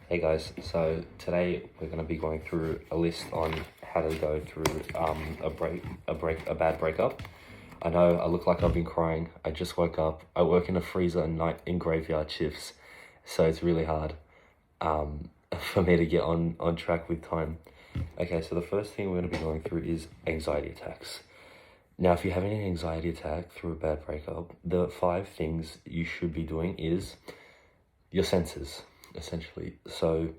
Hey guys, so today we're going to be going through a list on how to go through a bad breakup. I know I look like I've been crying. I just woke up. I work in a freezer and night in graveyard shifts, so it's really hard for me to get on track with time. Okay, so the first thing we're going to be going through is anxiety attacks. Now, if you're having an anxiety attack through a bad breakup, the 5 things you should be doing is your senses, essentially. So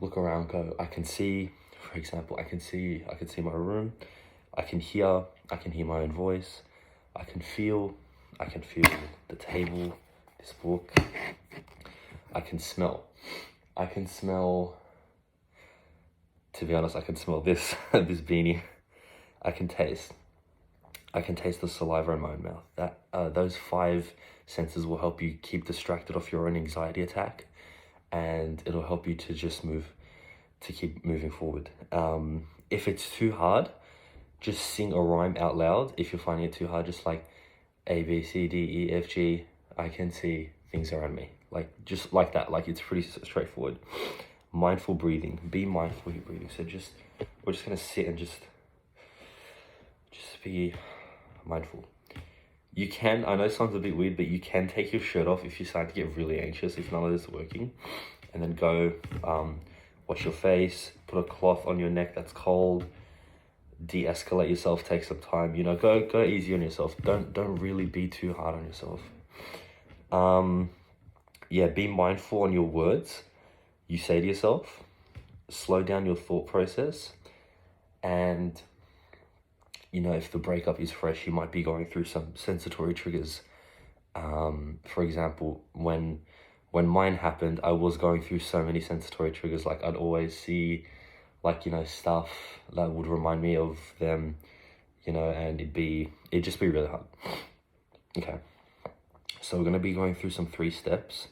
look around, go, I can see, for example, I can see my room, I can hear my own voice, I can feel the table, this book, I can smell, to be honest, I can smell this, this beanie, I can taste the saliva in my own mouth. Those 5 senses will help you keep distracted off your own anxiety attack, and it'll help you to keep moving forward. If it's too hard, just sing a rhyme out loud. If you're finding it too hard, just like A, B, C, D, E, F, G, I can see things around me. Just like that. It's pretty straightforward. Mindful breathing. Be mindful of your breathing. So we're just going to sit and just be mindful. You can, I know it sounds a bit weird, but you can take your shirt off if you start to get really anxious, if none of this is working, and then go wash your face, put a cloth on your neck that's cold, de-escalate yourself, take some time, go easy on yourself. Don't really be too hard on yourself. Be mindful on your words you say to yourself, slow down your thought process, and if the breakup is fresh, you might be going through some sensory triggers. For example, when mine happened, I was going through so many sensory triggers. I'd always see, stuff that would remind me of them, and it'd just be really hard. Okay. So we're going to be going through some 3 steps: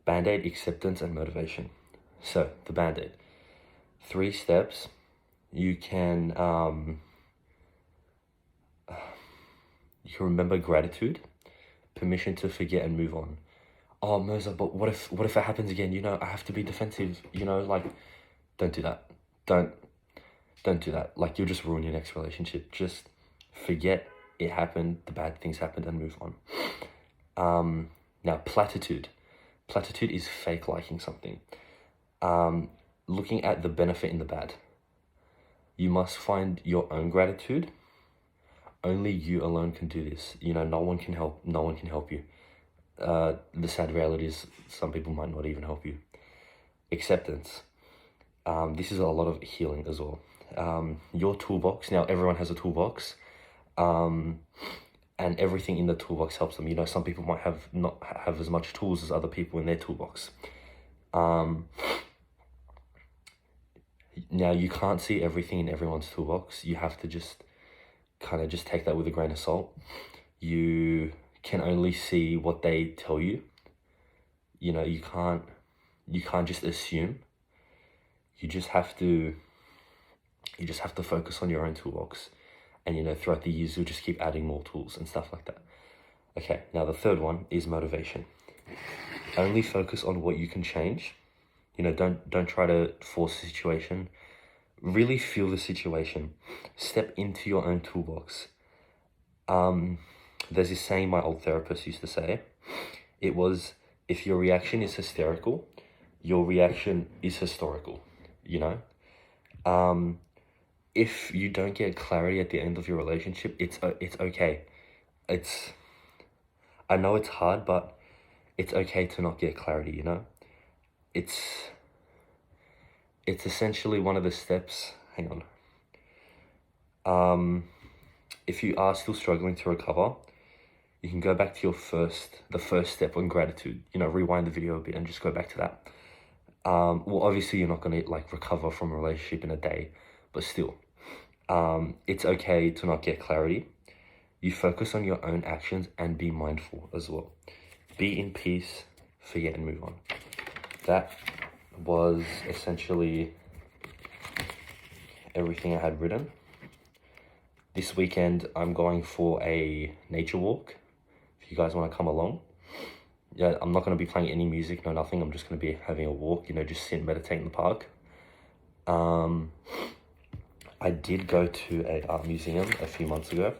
Band-Aid, acceptance, and motivation. So the Band-Aid, 3 steps. You can remember gratitude, permission to forget and move on. Oh, Mirza, but what if it happens again? I have to be defensive, don't do that. Don't do that. You'll just ruin your next relationship. Just forget it happened, the bad things happened, and move on. Now, platitude. Platitude is fake liking something. Looking at the benefit in the bad. You must find your own gratitude. Only you alone can do this. No one can help you. The sad reality is some people might not even help you. Acceptance. This is a lot of healing as well. Your toolbox. Now, everyone has a toolbox. And everything in the toolbox helps them. Some people might not have as much tools as other people in their toolbox. Now, you can't see everything in everyone's toolbox. You have to just take that with a grain of salt. You can only see what they tell you. You can't just assume. You just have to focus on your own toolbox. And throughout the years, you'll just keep adding more tools and stuff like that. Okay, now the 3rd one is motivation. Only focus on what you can change. Don't try to force the situation. Really feel the situation. Step into your own toolbox. There's this saying my old therapist used to say. It was, if your reaction is hysterical, your reaction is historical. If you don't get clarity at the end of your relationship, it's okay. I know it's hard, but it's okay to not get clarity, It's essentially one of the steps. Hang on. If you are still struggling to recover, you can go back to the first step on gratitude. Rewind the video a bit and just go back to that. Well, obviously you're not going to recover from a relationship in a day, but still, it's okay to not get clarity. You focus on your own actions and be mindful as well. Be in peace, forget, and move on. That was essentially everything I had written. This weekend, I'm going for a nature walk. If you guys want to come along, yeah, I'm not going to be playing any music, no nothing. I'm just going to be having a walk, you know, just sit and meditate in the park. I did go to a art museum a few months ago.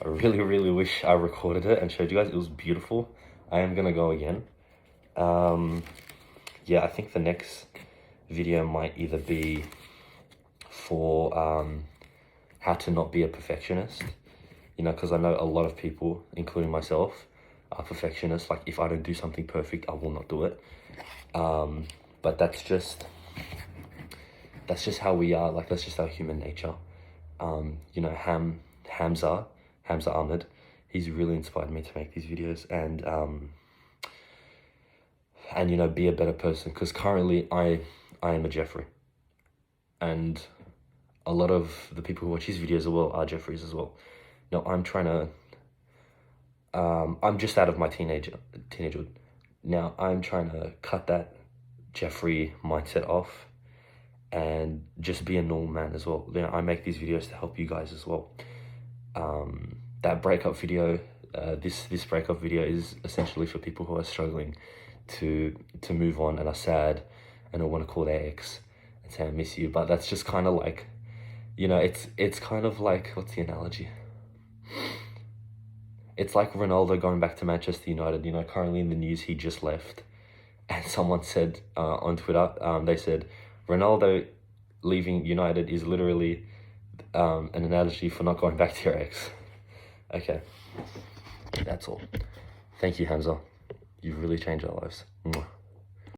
I really, really wish I recorded it and showed you guys. It was beautiful. I am going to go again. Yeah, I think the next video might either be for how to not be a perfectionist, you know, because I know a lot of people, including myself, are perfectionists. Like, if I don't do something perfect, I will not do it. But that's just how we are. Like, that's just our human nature. You know, Hamza Ahmed, he's really inspired me to make these videos and you know, be a better person, because currently I am a Jeffrey, and a lot of the people who watch his videos as well are Jeffreys as well. Now I'm trying to I'm just out of my teenagehood. Now I'm trying to cut that Jeffrey mindset off and just be a normal man as well. You know, I make these videos to help you guys as well. That breakup video, this breakup video is essentially for people who are struggling to move on and are sad and don't want to call their ex and say I miss you. But that's just kind of like, you know, it's kind of like, what's the analogy? It's like Ronaldo going back to Manchester United. You know, currently in the news, he just left. And someone said on Twitter, they said, Ronaldo leaving United is literally an analogy for not going back to your ex. Okay, that's all. Thank you, Hamza. You've really changed our lives. Mwah.